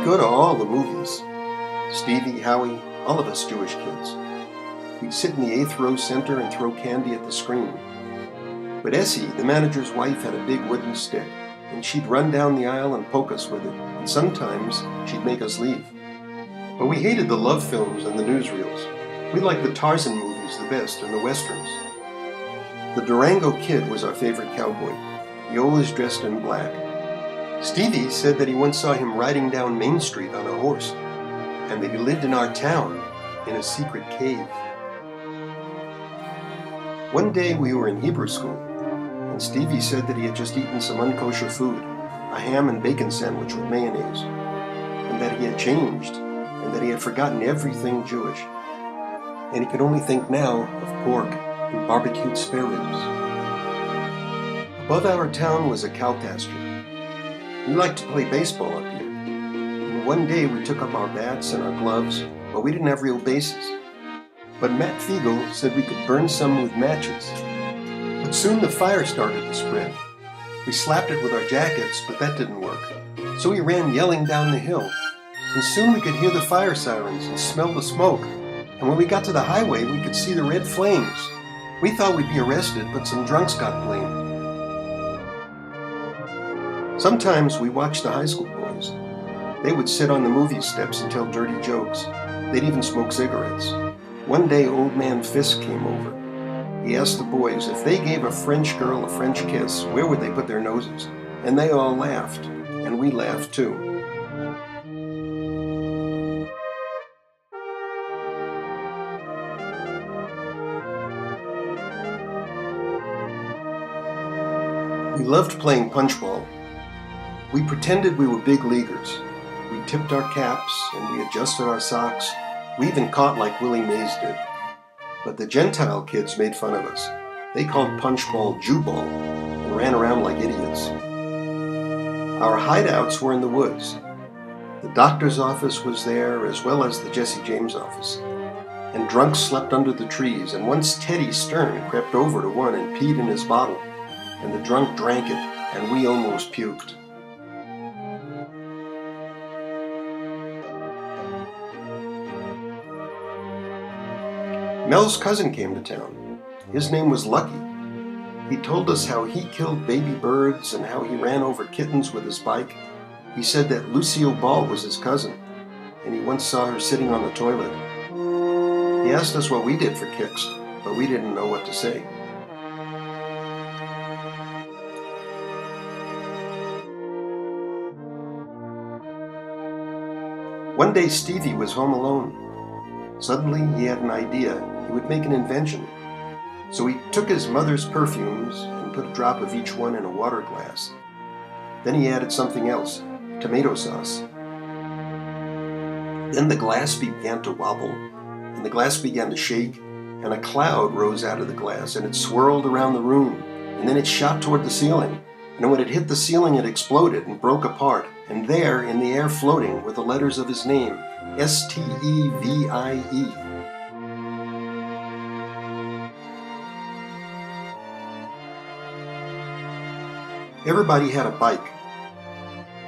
We'd go to all the movies. Stevie, Howie, all of us Jewish kids. We'd sit in the 8th row center and throw candy at the screen. But Essie, the manager's wife, had a big wooden stick, and she'd run down the aisle and poke us with it, and sometimes she'd make us leave. But we hated the love films and the newsreels. We liked the Tarzan movies the best and the westerns. The Durango Kid was our favorite cowboy. He always dressed in black. Stevie said that he once saw him riding down Main Street on a horse, and that he lived in our town in a secret cave. One day we were in Hebrew school, and Stevie said that he had just eaten some unkosher food, a ham and bacon sandwich with mayonnaise, and that he had changed, and that he had forgotten everything Jewish, and he could only think now of pork and barbecued spare ribs. Above our town was a cow pasture. We liked to play baseball up here, and one day we took up our bats and our gloves, but we didn't have real bases. But Matt Fiegel said we could burn some with matches. But soon the fire started to spread. We slapped it with our jackets, but that didn't work. So we ran yelling down the hill, and soon we could hear the fire sirens and smell the smoke. And when we got to the highway, we could see the red flames. We thought we'd be arrested, but some drunks got blamed. Sometimes we watched the high school boys. They would sit on the movie steps and tell dirty jokes. They'd even smoke cigarettes. One day, Old Man Fisk came over. He asked the boys if they gave a French girl a French kiss, where would they put their noses? And they all laughed, and we laughed too. We loved playing punchball. We pretended we were big leaguers. We tipped our caps, and we adjusted our socks. We even caught like Willie Mays did. But the Gentile kids made fun of us. They called punchball Jewball and ran around like idiots. Our hideouts were in the woods. The doctor's office was there, as well as the Jesse James office. And drunks slept under the trees, and once Teddy Stern crept over to one and peed in his bottle, and the drunk drank it, and we almost puked. Mel's cousin came to town. His name was Lucky. He told us how he killed baby birds and how he ran over kittens with his bike. He said that Lucille Ball was his cousin, and he once saw her sitting on the toilet. He asked us what we did for kicks, but we didn't know what to say. One day Stevie was home alone. Suddenly he had an idea. He would make an invention. So he took his mother's perfumes and put a drop of each one in a water glass. Then he added something else, tomato sauce. Then the glass began to wobble, and the glass began to shake, and a cloud rose out of the glass, and it swirled around the room, and then it shot toward the ceiling. And when it hit the ceiling, it exploded and broke apart, and there, in the air floating, were the letters of his name, Stevie. Everybody had a bike.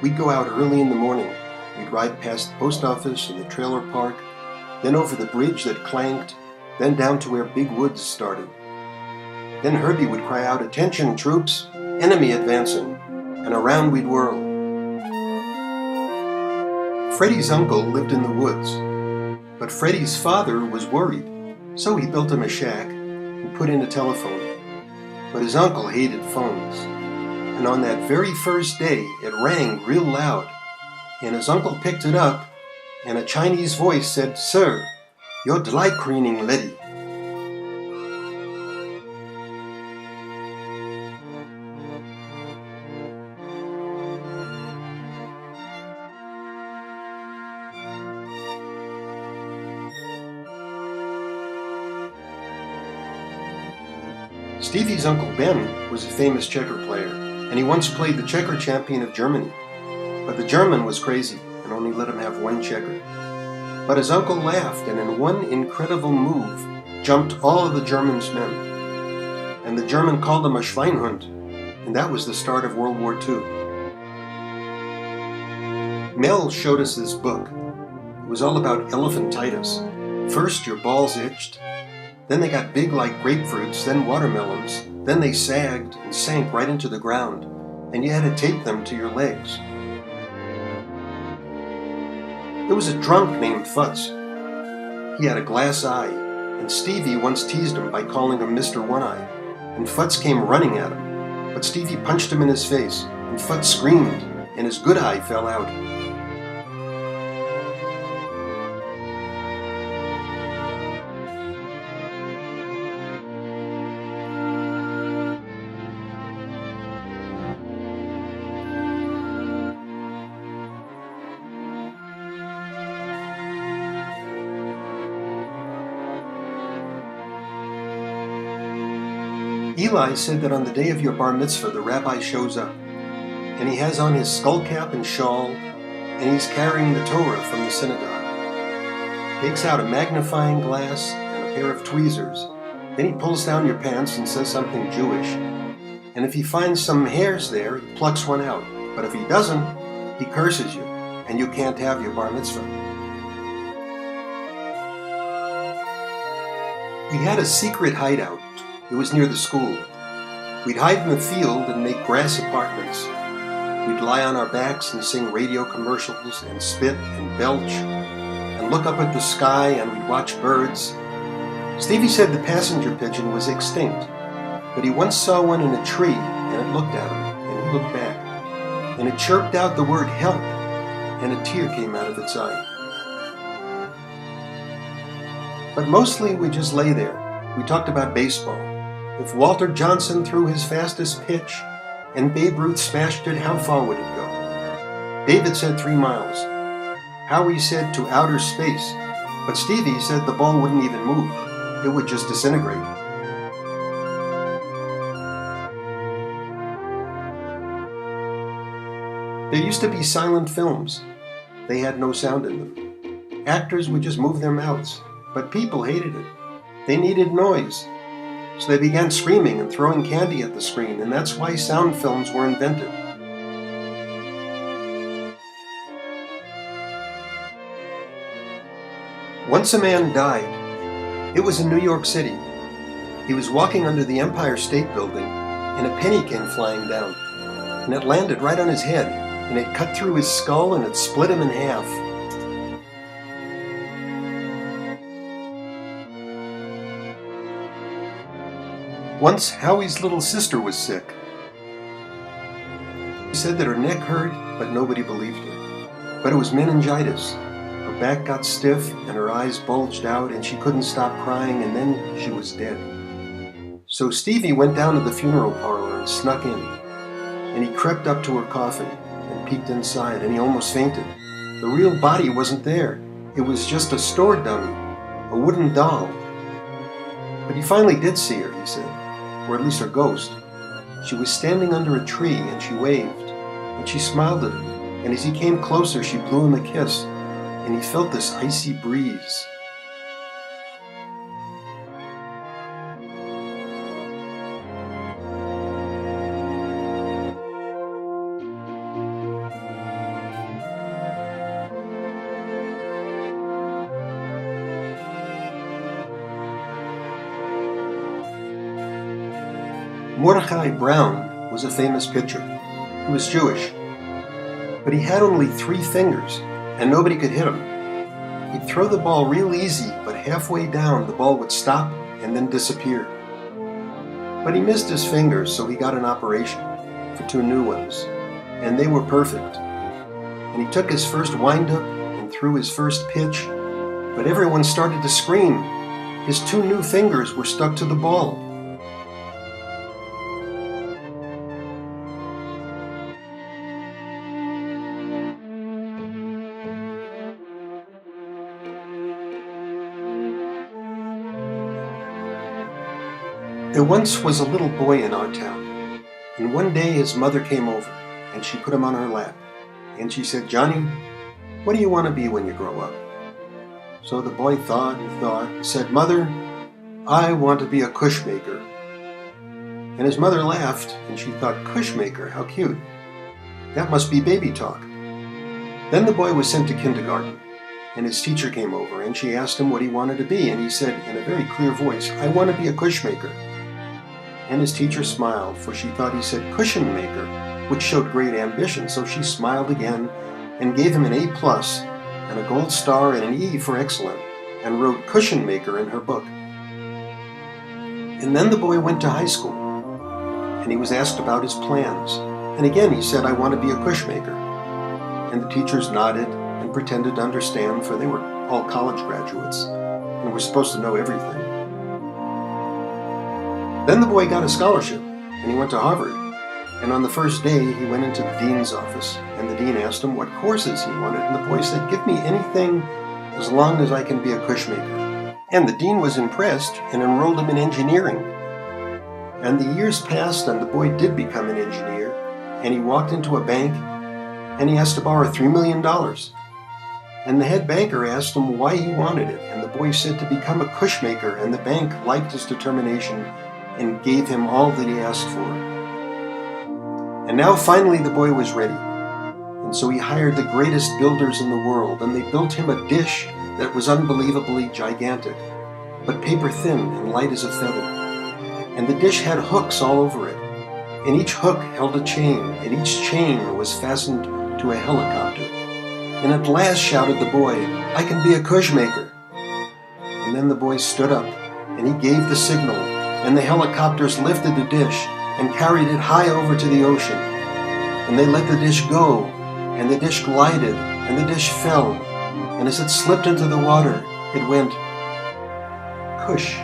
We'd go out early in the morning. We'd ride past the post office and the trailer park, then over the bridge that clanked, then down to where Big Woods started. Then Herbie would cry out, "Attention, troops! Enemy advancing!" And around we'd whirl. Freddie's uncle lived in the woods, but Freddie's father was worried, so he built him a shack and put in a telephone. But his uncle hated phones. And on that very first day, it rang real loud, and his uncle picked it up, and a Chinese voice said, "Sir, you're dry cleaning lady." Stevie's Uncle Ben was a famous checker player, and he once played the checker champion of Germany. But the German was crazy and only let him have one checker. But his uncle laughed, and in one incredible move jumped all of the German's men. And the German called him a Schweinhund, and that was the start of World War II. Mel showed us this book. It was all about elephantitis. First, your balls itched, then they got big like grapefruits, then watermelons, then they sagged and sank right into the ground, and you had to tape them to your legs. There was a drunk named Futz. He had a glass eye, and Stevie once teased him by calling him Mr. One-Eye, and Futz came running at him, but Stevie punched him in his face, and Futz screamed, and his good eye fell out. Eli said that on the day of your bar mitzvah, the rabbi shows up, and he has on his skull cap and shawl, and he's carrying the Torah from the synagogue. Takes out a magnifying glass and a pair of tweezers. Then he pulls down your pants and says something Jewish. And if he finds some hairs there, he plucks one out. But if he doesn't, he curses you, and you can't have your bar mitzvah. We had a secret hideout. It was near the school. We'd hide in the field and make grass apartments. We'd lie on our backs and sing radio commercials and spit and belch and look up at the sky, and we'd watch birds. Stevie said the passenger pigeon was extinct, but he once saw one in a tree, and it looked at him, and he looked back, and it chirped out the word help, and a tear came out of its eye. But mostly we just lay there. We talked about baseball. If Walter Johnson threw his fastest pitch and Babe Ruth smashed it, how far would it go? David said 3 miles. Howie said to outer space, but Stevie said the ball wouldn't even move. It would just disintegrate. There used to be silent films. They had no sound in them. Actors would just move their mouths, but people hated it. They needed noise. So they began screaming and throwing candy at the screen, and that's why sound films were invented. Once a man died. It was in New York City. He was walking under the Empire State Building, and a penny came flying down, and it landed right on his head, and it cut through his skull, and it split him in half. Once, Howie's little sister was sick. She said that her neck hurt, but nobody believed her. But it was meningitis. Her back got stiff, and her eyes bulged out, and she couldn't stop crying, and then she was dead. So Stevie went down to the funeral parlor and snuck in. And he crept up to her coffin and peeked inside, and he almost fainted. The real body wasn't there. It was just a store dummy, a wooden doll. But he finally did see her, he said. Or at least her ghost. She was standing under a tree, and she waved, and she smiled at him, and as he came closer, she blew him a kiss, and he felt this icy breeze. Mordecai Brown was a famous pitcher. He was Jewish, but he had only 3 fingers, and nobody could hit him. He'd throw the ball real easy, but halfway down the ball would stop and then disappear. But he missed his fingers, so he got an operation for 2 new ones, and they were perfect. And he took his first windup and threw his first pitch, but everyone started to scream. His 2 new fingers were stuck to the ball. There once was a little boy in our town, and one day his mother came over, and she put him on her lap, and she said, "Johnny, what do you want to be when you grow up?" So the boy thought and said, "Mother, I want to be a cushmaker." And his mother laughed, and she thought, "Cushmaker, how cute. That must be baby talk." Then the boy was sent to kindergarten, and his teacher came over, and she asked him what he wanted to be, and he said in a very clear voice, "I want to be a cushmaker." And his teacher smiled, for she thought he said cushion maker, which showed great ambition, so she smiled again and gave him an A+ and a gold star and an E for excellent, and wrote cushion maker in her book. And then the boy went to high school, and he was asked about his plans, and again he said, "I want to be a cushmaker." And the teachers nodded and pretended to understand, for they were all college graduates and were supposed to know everything. Then the boy got a scholarship, and he went to Harvard. And on the first day, he went into the dean's office, and the dean asked him what courses he wanted, and the boy said, "Give me anything as long as I can be a cushmaker." And the dean was impressed and enrolled him in engineering. And the years passed, and the boy did become an engineer, and he walked into a bank, and he asked to borrow $3 million. And the head banker asked him why he wanted it, and the boy said to become a cushmaker, and the bank liked his determination and gave him all that he asked for. And now finally the boy was ready, and so he hired the greatest builders in the world, and they built him a dish that was unbelievably gigantic, but paper thin and light as a feather. And the dish had hooks all over it, and each hook held a chain, and each chain was fastened to a helicopter. And at last shouted the boy, "I can be a cushmaker." And then the boy stood up, and he gave the signal, and the helicopters lifted the dish and carried it high over to the ocean. And they let the dish go, and the dish glided, and the dish fell, and as it slipped into the water, it went, "Cush."